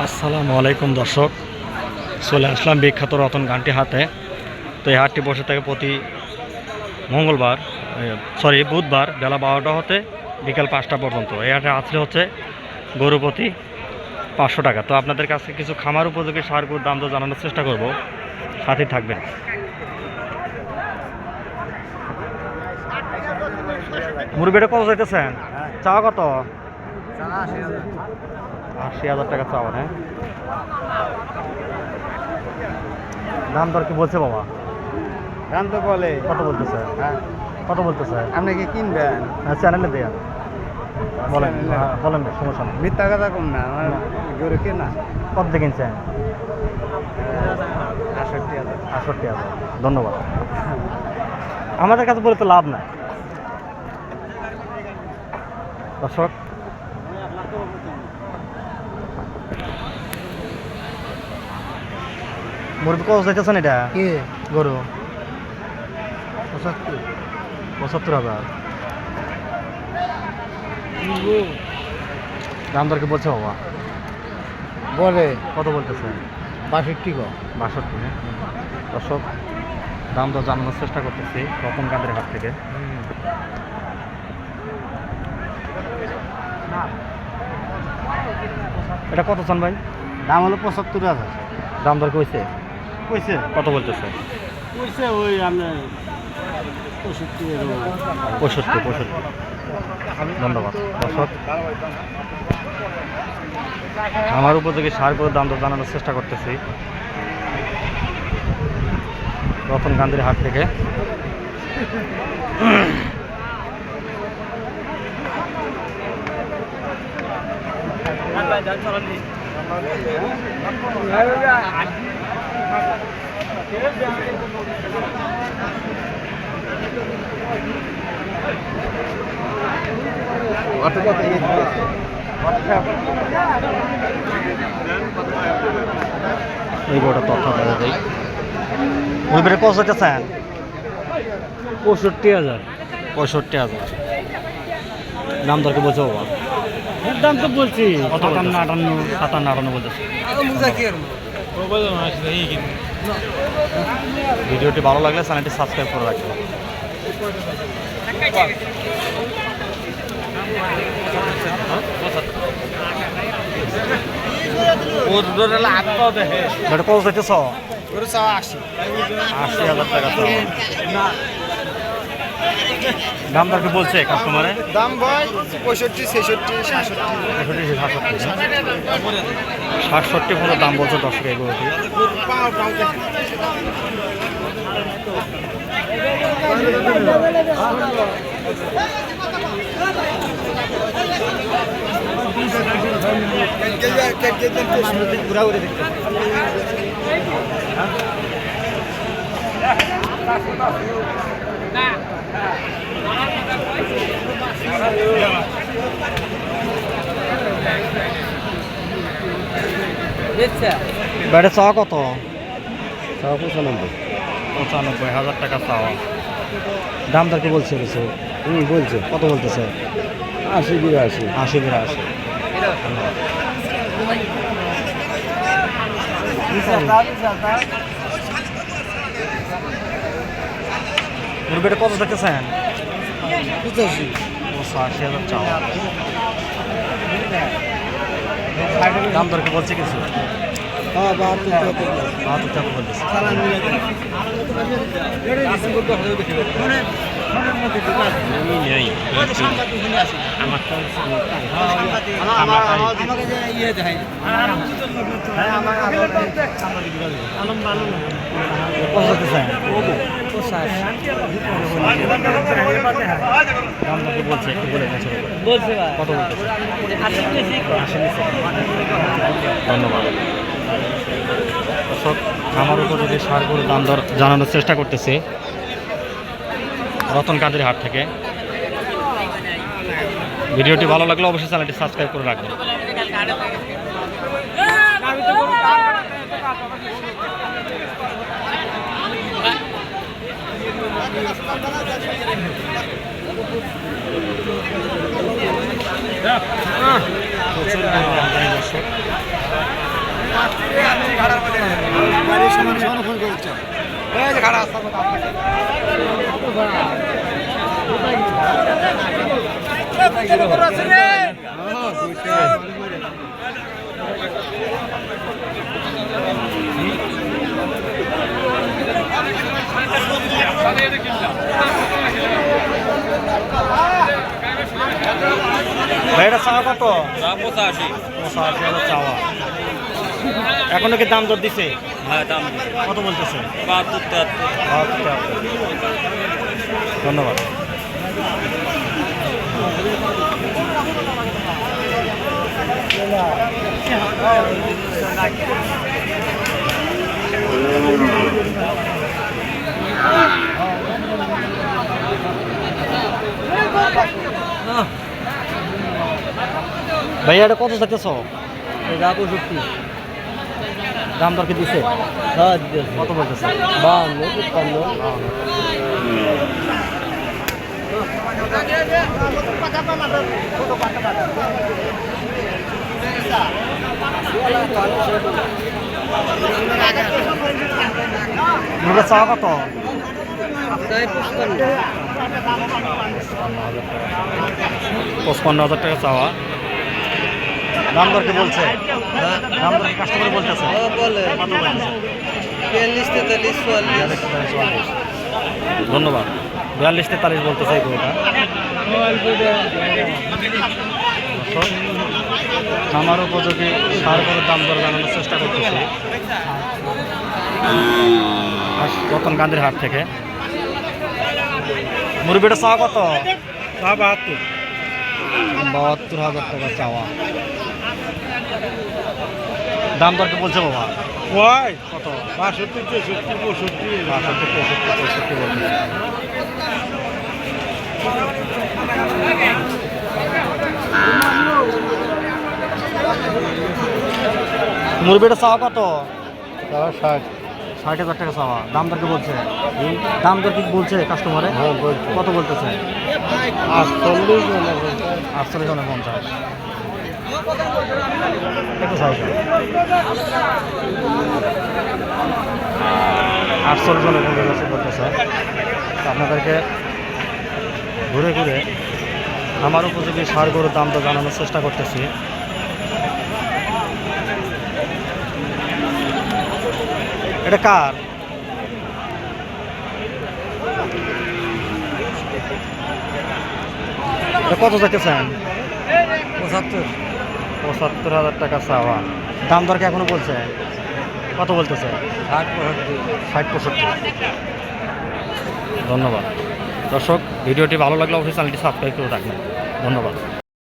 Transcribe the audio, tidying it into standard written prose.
আসসালামু আলাইকুম দর্শক, চলে আসলাম বিখ্যাত রতন গান্টি হাটে। তো এই হাটটি বসে থাকে প্রতি মঙ্গলবার বুধবার বেলা 12টা হতে বিকাল 5টা পর্যন্ত। এই হাটে আসলে হচ্ছে গরু প্রতি 500 টাকা। তো আপনাদের কাছে কিছু খামার উপযোগী সার গরুর দাম তো জানানোর চেষ্টা করব, সাথে থাকবেন। মুরগিটা কত চাইতেছেন? চাওয়া কত? 80,000 টাকা চাওয়া। হ্যাঁ, দাম দর কি বলছে বাবা? দাম তো বলে কত বলতেছে? হ্যাঁ, কত বলতেছে? আপনি কি কিনবেন? হ্যাঁ, চ্যানেলে দেন, বলেন। হ্যাঁ, বলেন, সমস্যা নেই। মিথ্যা কথা কম না, আমার গরু কেনা কত দিয়ে কিনছেন? 68,000। 68,000। ধন্যবাদ। আমাদের কাছে বলে তো লাভ নাই দর্শক। মুরগি কত চাইতেছেন এটা? কি গরু 75? 75,000। দাম দর কি বলছে বাবা? বলে কত বলতেছে? 62 গো। 62। হ্যাঁ দর্শক, দাম দর জানানোর চেষ্টা করতেছি রতন কান্দের হাট থেকে। এটা কত চান ভাই? দাম হলো 75,000। দাম দর কইছে? কইছে কত বলতেছে? কইছে ওই আপনার 65 65। ধন্যবাদ দর্শক। আমার উপযোগী সার গরুর দাম দর জানানোর চেষ্টা করতেছি রতন গান্ধীর হাট থেকে। এই গোটা তথ্য দেওয়া যায়। মুরগিটা কত চাইতেছেন? 65,000। 65,000। দাম দর কি বলছে বাবা? দাম তো বলছি 57-58 বলতেছে। ভিডিওটি ভালো লাগলে চ্যানেলটি সাবস্ক্রাইব করে রাখবেন। এটা কত চাইতেছ? 80,000 টাকা চাওয়া। দাম দর কি বলছে কাস্টমারে? দাম ভাই 65, 66, 67। 67 পর্যন্ত দাম বলছে দর্শক এই গরুটি। ব্যাটে চাওয়া কত? 95,000 টাকা চাওয়া। দাম দর কি বলছে কিছু? বলছে কত বলতেছে? 80, 82। 80-82। মুরগিটা কত চাইতেছেন? 85,000 চাওয়া। দাম দর কি বলছে কিছু? হ্যাঁ, 72 টাকা বলতেছে। কত বলতেছে? ধন্যবাদ দর্শক। আমার উপযোগী সার গরুর দাম দর জানানোর চেষ্টা করতেছি রতন কান্দির হাট থেকে। ভিডিওটি ভালো লাগলে অবশ্যই চ্যানেলটি সাবস্ক্রাইব করে রাখবেন। প্রচুর দর্শক ভাই এটা চাওয়া কত? 85। 85,000 চাওয়া। এখনো কি দাম দর দিছে? হ্যাঁ, দাম কত বলতেছে? 72, 73। ধন্যবাদ। ভাইয়া এটা কত চাইতেছ? এটা 65। দাম দর কি দিছে? হ্যাঁ কত বলতেছে? 52, 53। এটা চাওয়া কত? 55,000 টাকা চাওয়া। দাম দর কি বলছে? দাম দর কি কাস্টমার বলতেছে? বলে কত বলতেছে? 43, 44, 44। ধন্যবাদ। 42-43 বলতেছে এই গরুটা। আমার উপযোগী সার গরুর দাম দর জানানোর চেষ্টা করতেছি রতন গান্ধীর হাট থেকে। মুরগিটা চাওয়া কত? 72,000 টাকা চাওয়া। দাম দর কি বলছে বাবা? কত? 62, 63, 65। 65 বলছে। মুরগিটা চাওয়া কত? 60,000 টাকা চাওয়া। দাম দর কি বলছে? দাম দর কি বলছে কাস্টমারে? কত বলতেছে? 48,50। একটু চাইছে 48 করতেছে। আপনাদেরকে ঘুরে ঘুরে আমার উপযোগী সার গরুর দাম তো জানানোর চেষ্টা করতেছি। এটা কার? এটা কত চাইতেছেন? 75,000 টাকা চাওয়া। দাম দর কি এখনো বলছে? কত বলতেছে? 60-65। ধন্যবাদ। দর্শক, ভিডিওটি ভালো লাগলে অবশ্যই চ্যানেলটি সাবস্ক্রাইব করে রাখবেন। ধন্যবাদ।